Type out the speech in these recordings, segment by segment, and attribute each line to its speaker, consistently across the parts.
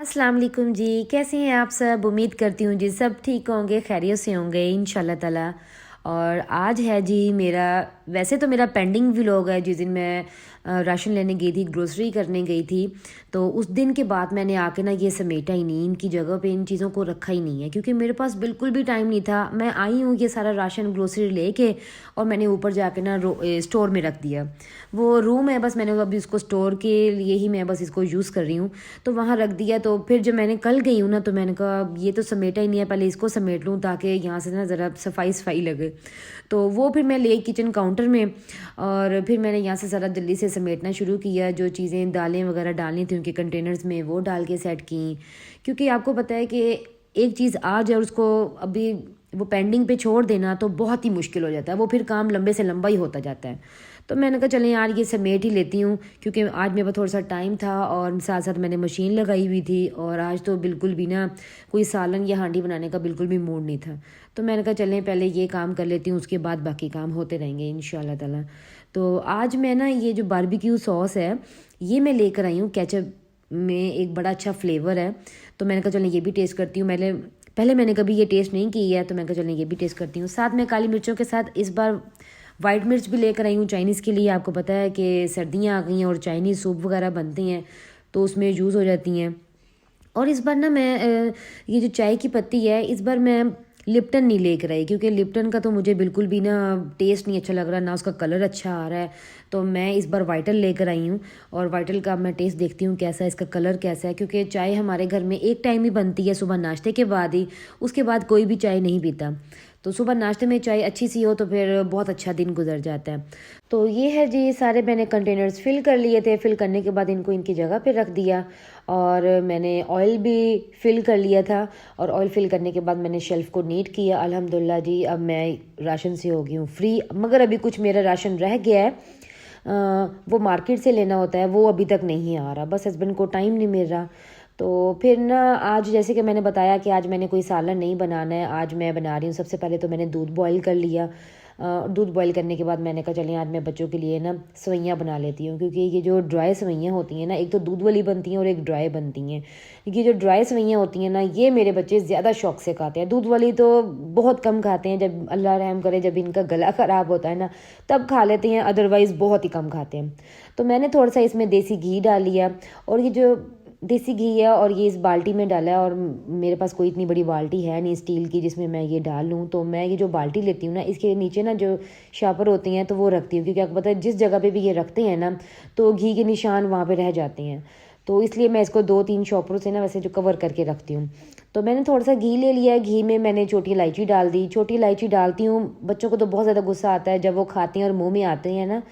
Speaker 1: अस्सलाम वालेकुम जी। कैसे हैं आप सब? उम्मीद करती हूँ जी सब ठीक होंगे, खैरियत से होंगे इंशाल्लाह ताला। और आज है जी मेरा, वैसे तो मेरा पेंडिंग व्लॉग है जिस दिन मैं राशन लेने गई थी, ग्रोसरी करने गई थी। तो उस दिन के बाद मैंने आके ना ये समेटा ही नहीं, इनकी जगह पे इन चीज़ों को रखा ही नहीं है क्योंकि मेरे पास बिल्कुल भी टाइम नहीं था। मैं आई हूँ ये सारा राशन ग्रोसरी लेके और मैंने ऊपर जाके ना स्टोर में रख दिया। वो रूम है, बस मैंने अभी उसको स्टोर के लिए ही मैं बस इसको यूज़ कर रही हूँ, तो वहाँ रख दिया। तो फिर जब मैंने कल गई हूँ ना तो मैंने कहा ये तो समेटा ही नहीं है, पहले इसको समेट लूँ ताकि यहाँ से ना ज़रा सफाई सफाई लगे। तो वो फिर मैं ले किचन काउंटर में, और फिर मैंने यहाँ से ज़रा जल्दी से समेटना शुरू किया। जो चीज़ें दालें वगैरह डालनी थी उनके कंटेनर्स में वो डाल के सेट की, क्योंकि आपको पता है कि एक चीज़ आ जाए और उसको अभी वो पेंडिंग पे छोड़ देना तो बहुत ही मुश्किल हो जाता है, वो फिर काम लंबे से लंबा ही होता जाता है। तो मैंने कहा चलें यार ये समेट ही लेती हूँ, क्योंकि आज मेरे पास थोड़ा सा टाइम था और साथ साथ मैंने मशीन लगाई हुई थी, और आज तो बिल्कुल भी ना कोई सालन या हांडी बनाने का बिल्कुल भी मूड नहीं था। तो मैंने कहा चलें पहले ये काम कर लेती हूँ, उसके बाद बाकी काम होते रहेंगे इंशाल्लाह ताला। तो आज मैं ना ये जो बारबेक्यू सॉस है ये मैं लेकर आई हूँ, केचप में एक बड़ा अच्छा फ्लेवर है। तो मैंने कहा चलें ये भी टेस्ट करती हूँ। पहले मैंने कभी ये टेस्ट नहीं की है, तो मैंने कहा चलें ये भी टेस्ट करती हूँ। साथ में काली मिर्चों के साथ इस बार वाइट मिर्च भी लेकर आई हूँ चाइनीज़ के लिए। आपको पता है कि सर्दियाँ आ गई हैं और चाइनीज़ सूप वगैरह बनती हैं तो उसमें यूज़ हो जाती हैं। और इस बार ना मैं ये जो चाय की पत्ती है इस बार मैं लिप्टन नहीं लेकर आई, क्योंकि लिप्टन का तो मुझे बिल्कुल भी ना टेस्ट नहीं अच्छा लग रहा, ना उसका कलर अच्छा आ रहा है। तो मैं इस बार वाइटल लेकर आई हूँ, और वाइटल का मैं टेस्ट देखती हूँ कैसा है, इसका कलर कैसा है। क्योंकि चाय हमारे घर में एक टाइम ही बनती है, सुबह नाश्ते के बाद ही, उसके बाद कोई भी चाय नहीं पीता। तो सुबह नाश्ते में चाय अच्छी सी हो तो फिर बहुत अच्छा दिन गुजर जाता है। तो ये है जी, सारे मैंने कंटेनर्स फिल कर लिए थे। फिल करने के बाद इनको इनकी जगह पे रख दिया, और मैंने ऑयल भी फिल कर लिया था। और ऑयल फिल करने के बाद मैंने शेल्फ़ को नीट किया। अल्हम्दुलिल्लाह जी अब मैं राशन से हो गई हूँ फ्री। मगर अभी कुछ मेरा राशन रह गया है, वो मार्केट से लेना होता है, वो अभी तक नहीं आ रहा, बस हस्बैंड को टाइम नहीं मिल रहा। तो फिर ना आज जैसे कि मैंने बताया कि आज मैंने कोई सालन नहीं बनाना है, आज मैं बना रही हूँ। सबसे पहले तो मैंने दूध बॉईल कर लिया। दूध बॉईल करने के बाद मैंने कहा चलें आज मैं बच्चों के लिए ना सेवइयाँ बना लेती हूँ, क्योंकि ये जो ड्राई सेवइयाँ होती हैं ना, एक तो दूध वाली बनती हैं और एक ड्राई बनती हैं। ये जो ड्राई सेवइयाँ होती हैं ना ये मेरे बच्चे ज़्यादा शौक से खाते हैं। दूध वाली तो बहुत कम खाते हैं, जब अल्लाह रहम करे जब इनका गला ख़राब होता है ना तब खा लेते हैं, अदरवाइज़ बहुत ही कम खाते हैं। तो मैंने थोड़ा सा इसमें देसी घी डाल लिया, और ये जो देसी घी है और ये इस बाल्टी में डाला है। और मेरे पास कोई इतनी बड़ी बाल्टी है नहीं स्टील की जिसमें मैं ये डाल लूँ, तो मैं ये जो बाल्टी लेती हूँ ना इसके नीचे ना जो शापर होती हैं तो वो रखती हूँ, क्योंकि आपको पता है जिस जगह पे भी ये रखते हैं ना तो घी के निशान वहाँ पे रह जाते हैं। तो इसलिए मैं इसको 2-3 शॉपरों से ना वैसे जो कवर करके रखती हूँ। तो मैंने थोड़ा सा घी ले लिया है, घी में मैंने छोटी इलायची डाल दी। छोटी इलायची डालती हूँ, बच्चों को तो बहुत ज़्यादा गुस्सा आता है जब वो खाते हैं और मुँह में आते हैं ना,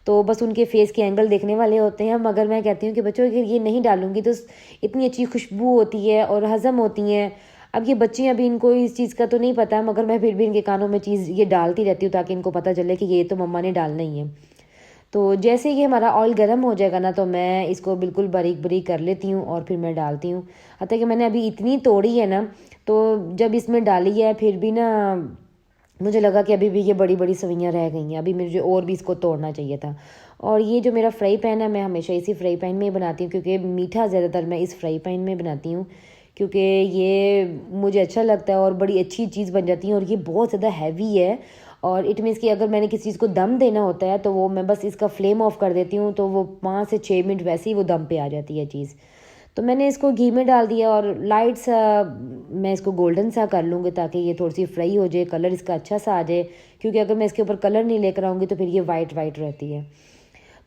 Speaker 1: तो बस उनके फेस के एंगल देखने वाले होते हैं। मगर मैं कहती हूँ कि बच्चों अगर ये नहीं डालूंगी तो इतनी अच्छी खुशबू होती है और हज़म होती हैं। अब ये बच्चे अभी इनको इस चीज़ का तो नहीं पता, मगर मैं फिर भी इनके कानों में चीज़ ये डालती रहती हूँ ताकि इनको पता चले कि ये तो मम्मा ने डालना ही है। तो जैसे ही हमारा ऑयल गर्म हो जाएगा ना तो मैं इसको बिल्कुल बारीक बारीक कर लेती हूँ और फिर मैं डालती हूँ। हत्ता कि मैंने अभी इतनी तोड़ी है ना, तो जब इसमें डाली है फिर भी ना मुझे लगा कि अभी भी ये बड़ी बड़ी सवैयाँ रह गई हैं, अभी मुझे और भी इसको तोड़ना चाहिए था। और ये जो मेरा फ्राई पैन है मैं हमेशा इसी फ्राई पैन में ही बनाती हूँ, क्योंकि मीठा ज़्यादातर मैं इस फ्राई पैन में बनाती हूँ, क्योंकि ये मुझे अच्छा लगता है और बड़ी अच्छी चीज़ बन जाती है। और ये बहुत ज़्यादा हैवी है, और इट मीन्स कि अगर मैंने किसी चीज़ को दम देना होता है तो वो मैं बस इसका फ्लेम ऑफ कर देती हूँ, तो वो 5 से 6 मिनट वैसे ही वो दम पे आ जाती है चीज़। तो मैंने इसको घी में डाल दिया और लाइट सा मैं इसको गोल्डन सा कर लूँगी ताकि ये थोड़ी सी फ्राई हो जाए, कलर इसका अच्छा सा आ जाए, क्योंकि अगर मैं इसके ऊपर कलर नहीं लेकर आऊँगी तो फिर ये वाइट वाइट रहती है।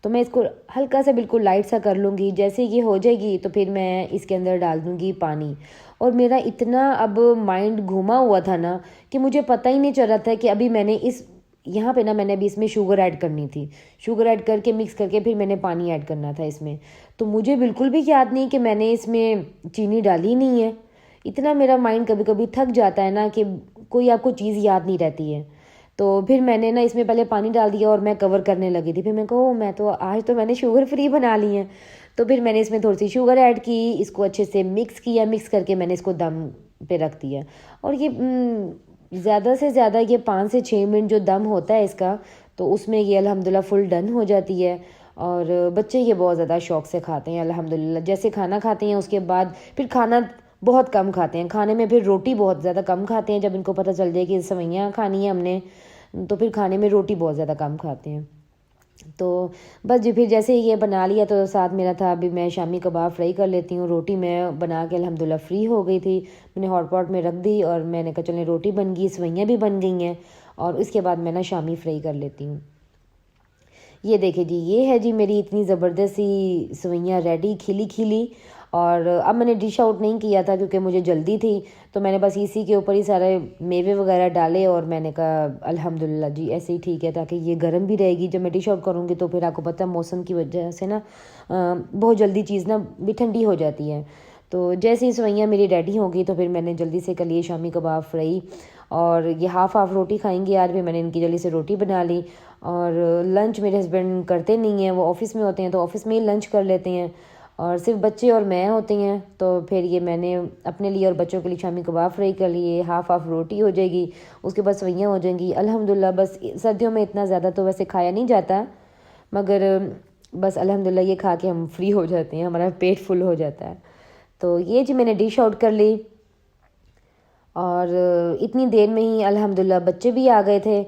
Speaker 1: तो मैं इसको हल्का सा बिल्कुल लाइट सा कर लूँगी। जैसे ये हो जाएगी तो फिर मैं इसके अंदर डाल दूँगी पानी। और मेरा इतना अब माइंड घुमा हुआ था ना कि मुझे पता ही नहीं चल रहा था कि अभी मैंने इस यहाँ पे ना मैंने अभी इसमें शुगर ऐड करनी थी। शुगर ऐड करके मिक्स करके फिर मैंने पानी ऐड करना था इसमें। तो मुझे बिल्कुल भी याद नहीं कि मैंने इसमें चीनी डाली नहीं है। इतना मेरा माइंड कभी कभी थक जाता है ना कि कोई आपको चीज़ याद नहीं रहती है। तो फिर मैंने ना इसमें पहले पानी डाल दिया और मैं कवर करने लगी थी। फिर मैं कहा मैं तो आज तो मैंने शुगर फ्री बना ली है। तो फिर मैंने इसमें थोड़ी सी शुगर ऐड की, इसको अच्छे से मिक्स किया, मिक्स करके मैंने इसको दम पे रख दिया। और ये ज़्यादा से ज़्यादा ये 5 से 6 मिनट जो दम होता है इसका, तो उसमें ये अल्हम्दुलिल्लाह फुल डन हो जाती है। और बच्चे ये बहुत ज़्यादा शौक़ से खाते हैं अल्हम्दुलिल्लाह। जैसे खाना खाते हैं उसके बाद फिर खाना बहुत कम खाते हैं, खाने में फिर रोटी बहुत ज़्यादा कम खाते हैं। जब इनको पता चल जाए कि सेवइयाँ खानी है हमने, तो फिर खाने में रोटी बहुत ज़्यादा कम खाते हैं। तो बस जी, फिर जैसे ये बना लिया तो साथ मेरा था अभी मैं शामी कबाब फ्राई कर लेती हूँ। रोटी मैं बना के अल्हम्दुलिल्लाह फ्री हो गई थी, मैंने हॉट पॉट में रख दी और मैंने कहा चलें रोटी बन गई, सेवइयाँ भी बन गई हैं और उसके बाद मैं ना शामी फ्राई कर लेती हूँ। ये देखिए जी, ये है जी मेरी इतनी ज़बरदस्त सी सेवइयाँ रेडी खिली खिली। और अब मैंने डिश आउट नहीं किया था क्योंकि मुझे जल्दी थी, तो मैंने बस इसी के ऊपर ही सारे मेवे वगैरह डाले और मैंने कहा अल्हम्दुलिल्लाह जी ऐसे ही ठीक है, ताकि ये गर्म भी रहेगी। जब मैं डिश आउट करूँगी तो फिर आपको पता है मौसम की वजह से ना बहुत जल्दी चीज़ ना भी ठंडी हो जाती है। तो जैसे ही सेवइयाँ मेरी रेडी होगी तो फिर मैंने जल्दी से कर लिए शामी कबाब फ्राई। और ये हाफ़ रोटी खाएंगे आज भी, मैंने इनकी जल्दी से रोटी बना ली। और लंच मेरे हस्बैंड करते नहीं हैं, वो ऑफ़िस में होते हैं, तो ऑफ़िस में ही लंच कर लेते हैं और सिर्फ बच्चे और मैं होती हैं। तो फिर ये मैंने अपने लिए और बच्चों के लिए शामी कबाब फ्राई कर लिए, हाफ़ रोटी हो जाएगी, उसके बाद सेवइयाँ हो जाएंगी अल्हम्दुलिल्लाह। बस सर्दियों में इतना ज़्यादा तो वैसे खाया नहीं जाता, मगर बस अल्हम्दुलिल्लाह ये खा के हम फ्री हो जाते हैं, हमारा पेट फुल हो जाता है। तो ये जी मैंने डिश आउट कर ली और इतनी देर में ही अल्हम्दुलिल्लाह बच्चे भी आ गए थे।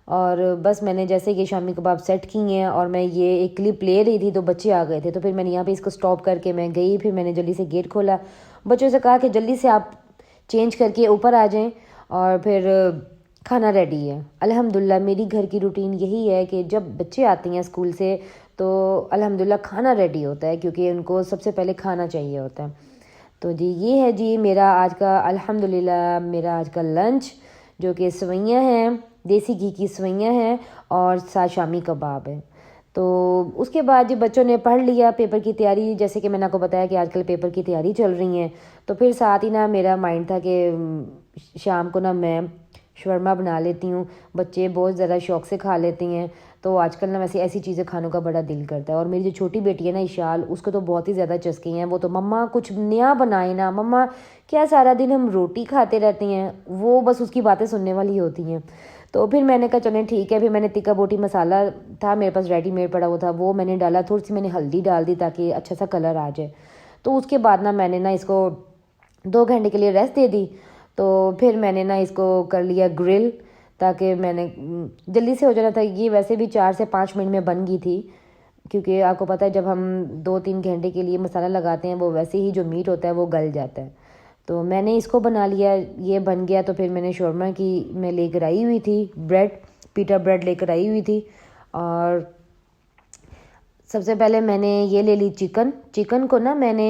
Speaker 1: और बस मैंने जैसे कि शामी कबाब सेट किए हैं और मैं ये एक क्लिप ले रही थी तो बच्चे आ गए थे, तो फिर मैंने यहाँ पे इसको स्टॉप करके मैं गई, फिर मैंने जल्दी से गेट खोला, बच्चों से कहा कि जल्दी से आप चेंज करके ऊपर आ जाएं और फिर खाना रेडी है। अल्हम्दुलिल्लाह मेरी घर की रूटीन यही है कि जब बच्चे आते हैं स्कूल से तो अल्हम्दुलिल्लाह खाना रेडी होता है, क्योंकि उनको सबसे पहले खाना चाहिए होता है। तो जी ये है जी मेरा आज का अल्हम्दुलिल्लाह मेरा आज का लंच, जो कि सेवइयाँ हैं, देसी घी की सेवइयाँ हैं और साथ शामी कबाब है। तो उसके बाद जी बच्चों ने पढ़ लिया, पेपर की तैयारी, जैसे कि मैंने आपको बताया कि आजकल पेपर की तैयारी चल रही है, तो फिर साथ ही ना मेरा माइंड था कि शाम को ना मैं शवरमा बना लेती हूँ। बच्चे बहुत ज़्यादा शौक़ से खा लेते हैं, तो आजकल ना वैसे ऐसी चीज़ें खाने का बड़ा दिल करता है। और मेरी जो छोटी बेटी है ना इशाल, उसको तो बहुत ही ज़्यादा चस्के हैं, वो तो मम्मा कुछ नया बनाए ना, मम्मा क्या सारा दिन हम रोटी खाते रहते हैं, वो बस उसकी बातें सुनने वाली होती हैं। तो फिर मैंने कहा चलें ठीक है, फिर मैंने तिक्का बोटी मसाला था मेरे पास रेडीमेड पड़ा हुआ था, वो मैंने डाला, थोड़ी सी मैंने हल्दी डाल दी ताकि अच्छा सा कलर आ जाए। तो उसके बाद ना मैंने ना इसको 2 घंटे के लिए रेस्ट दे दी। तो फिर मैंने ना इसको कर लिया ग्रिल, ताकि मैंने जल्दी से हो जाना था। ये वैसे भी 4 से 5 मिनट में बन गई थी, क्योंकि आपको पता है जब हम 2-3 घंटे के लिए मसाला लगाते हैं वो वैसे ही जो मीट होता है वो गल जाता है। तो मैंने इसको बना लिया, ये बन गया। तो फिर मैंने शौरमा की मैं लेकर आई हुई थी ब्रेड, पीटा ब्रेड लेकर आई हुई थी। और सबसे पहले मैंने ये ले ली चिकन को ना मैंने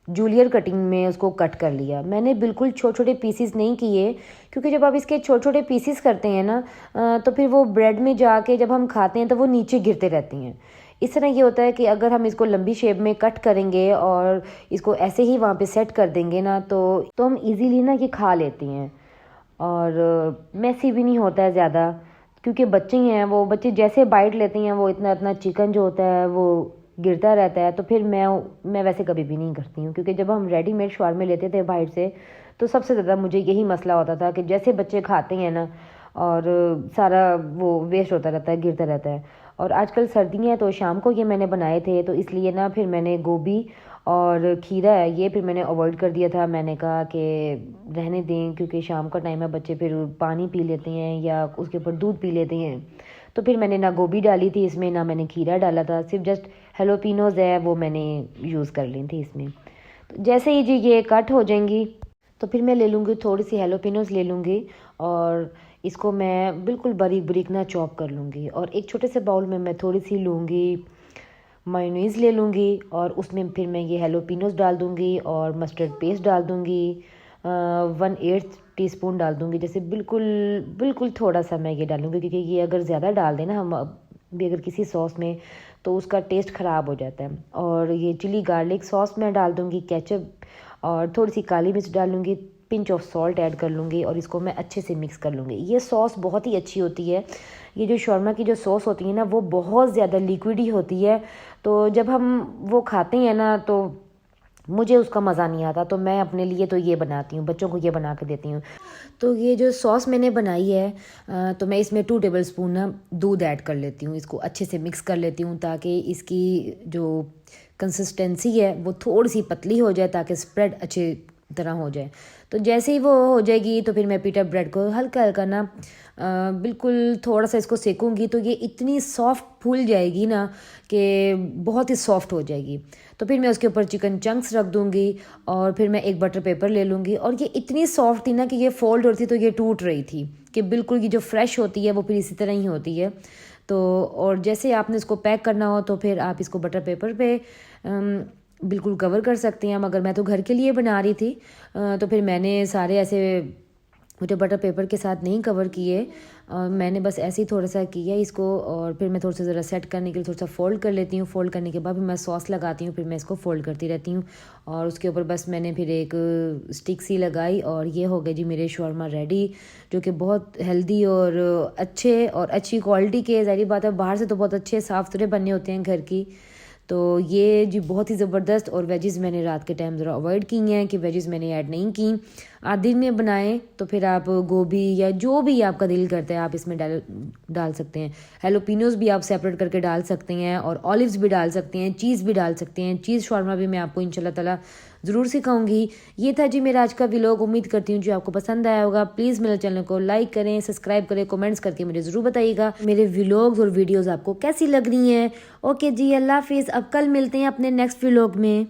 Speaker 1: जूलियर कटिंग में उसको कट कर लिया। मैंने बिल्कुल छोटे छोटे पीसीस नहीं किए, क्योंकि जब आप इसके छोटे छोटे पीसीस करते हैं ना तो फिर वो ब्रेड में जाके जब हम खाते हैं तो वो नीचे गिरते रहती हैं। इस तरह ये होता है कि अगर हम इसको लंबी शेप में कट करेंगे और इसको ऐसे ही वहाँ पे सेट कर देंगे ना तो हम इजीली ना ये खा लेती हैं और मैसी भी नहीं होता है ज़्यादा, क्योंकि बच्चे हैं, वो बच्चे जैसे बाइट लेते हैं वो इतना इतना चिकन जो होता है वो गिरता रहता है। तो फिर मैं वैसे कभी भी नहीं करती हूँ, क्योंकि जब हम रेडीमेड शवारमे लेते थे बाहर से तो सबसे ज़्यादा मुझे यही मसला होता था कि जैसे बच्चे खाते हैं ना और सारा वो वेस्ट होता रहता है, गिरता रहता है। और आजकल सर्दियाँ हैं तो शाम को ये मैंने बनाए थे, तो इसलिए ना फिर मैंने गोभी और खीरा है ये फिर मैंने अवॉइड कर दिया था। मैंने कहा कि रहने दें, क्योंकि शाम का टाइम है, बच्चे फिर पानी पी लेते हैं या उसके ऊपर दूध पी लेते हैं। तो फिर मैंने ना गोभी डाली थी इसमें, ना मैंने खीरा डाला था, सिर्फ जस्ट हेलोपिनोज़ है वो मैंने यूज़ कर ली थी इसमें। तो जैसे ही जी ये कट हो जाएंगी तो फिर मैं ले लूँगी थोड़ी सी हेलोपिनोज़ ले लूँगी और इसको मैं बिल्कुल बारीक बारीक ना चॉप कर लूँगी। और एक छोटे से बाउल में मैं थोड़ी सी लूँगी मायोनीज़ ले लूँगी और उसमें फिर मैं ये हेलोपिनोज़ डाल दूँगी और मस्टर्ड पेस्ट डाल दूँगी, 1/8 टीस्पून डाल दूँगी। जैसे बिल्कुल बिल्कुल थोड़ा सा मैं ये डालूँगी, क्योंकि ये अगर ज़्यादा डाल दें ना हम भी अगर किसी सॉस में तो उसका टेस्ट ख़राब हो जाता है। और ये चिली गार्लिक सॉस मैं डाल दूँगी, केचप और थोड़ी सी काली मिर्च डाल लूँगी, पिंच ऑफ सॉल्ट ऐड कर लूँगी और इसको मैं अच्छे से मिक्स कर लूँगी। ये सॉस बहुत ही अच्छी होती है। ये जो शौरमा की जो सॉस होती है ना वो बहुत ज़्यादा लिक्विडी होती है, तो जब हम वो खाते हैं ना तो मुझे उसका मज़ा नहीं आता, तो मैं अपने लिए तो ये बनाती हूँ, बच्चों को ये बना के देती हूँ। तो ये जो सॉस मैंने बनाई है तो मैं इसमें 2 टेबलस्पून ना दूध ऐड कर लेती हूँ। इसको अच्छे से मिक्स कर लेती हूँ ताकि इसकी जो कंसिस्टेंसी है वो थोड़ी सी पतली हो जाए, ताकि स्प्रेड अच्छी तरह हो जाए। तो जैसे ही वो हो जाएगी तो फिर मैं पीटर ब्रेड को हल्का हल्का ना बिल्कुल थोड़ा सा इसको सेकूंगी, तो ये इतनी सॉफ्ट फूल जाएगी ना कि बहुत ही सॉफ्ट हो जाएगी। तो फिर मैं उसके ऊपर चिकन चंक्स रख दूंगी और फिर मैं एक बटर पेपर ले लूँगी। और ये इतनी सॉफ्ट थी ना कि ये फोल्ड होती तो ये टूट रही थी, कि बिल्कुल ये जो फ्रेश होती है वो फिर इसी तरह ही होती है। तो और जैसे आपने इसको पैक करना हो तो फिर आप इसको बटर पेपर पे बिल्कुल कवर कर सकते हैं। मगर मैं तो घर के लिए बना रही थी तो फिर मैंने सारे ऐसे मुझे बटर पेपर के साथ नहीं कवर किए, मैंने बस ऐसे ही थोड़ा सा किया इसको। और फिर मैं थोड़ा सा ज़रा सेट करने के लिए थोड़ा सा फ़ोल्ड कर लेती हूँ। फ़ोल्ड करने के बाद फिर मैं सॉस लगाती हूँ, फिर मैं इसको फ़ोल्ड करती रहती हूँ। और उसके ऊपर बस मैंने फिर एक स्टिक सी लगाई और ये हो गए जी मेरे शौरमा रेडी, जो कि बहुत हेल्दी और अच्छे और अच्छी क्वालिटी के। ज़ाहिर बात है बाहर से तो बहुत अच्छे साफ़ सुथरे बने होते हैं घर की, तो ये जी बहुत ही ज़बरदस्त। और वेजिज़ मैंने रात के टाइम ज़रा अवॉइड की हैं कि वेजिज़ मैंने ऐड नहीं की। आप दिन में बनाएं तो फिर आप गोभी या जो भी आपका दिल करता है आप इसमें डाल सकते हैं। हेलोपिनोस भी आप सेपरेट करके डाल सकते हैं और ऑलिव्स भी डाल सकते हैं, चीज़ भी डाल सकते हैं। चीज़ शौरमा भी मैं आपको इंशाल्लाह ताला ज़रूर सिखाऊंगी। ये था जी मेरा आज का व्लॉग, उम्मीद करती हूँ जो आपको पसंद आया होगा। प्लीज़ मेरे चैनल को लाइक करें, सब्सक्राइब करें, कमेंट्स करके मुझे ज़रूर बताइएगा मेरे व्लॉग्स और वीडियोज़ आपको कैसी लग रही हैं। ओके जी, अल्लाह हाफिज़। अब कल मिलते हैं अपने नेक्स्ट व्लॉग में।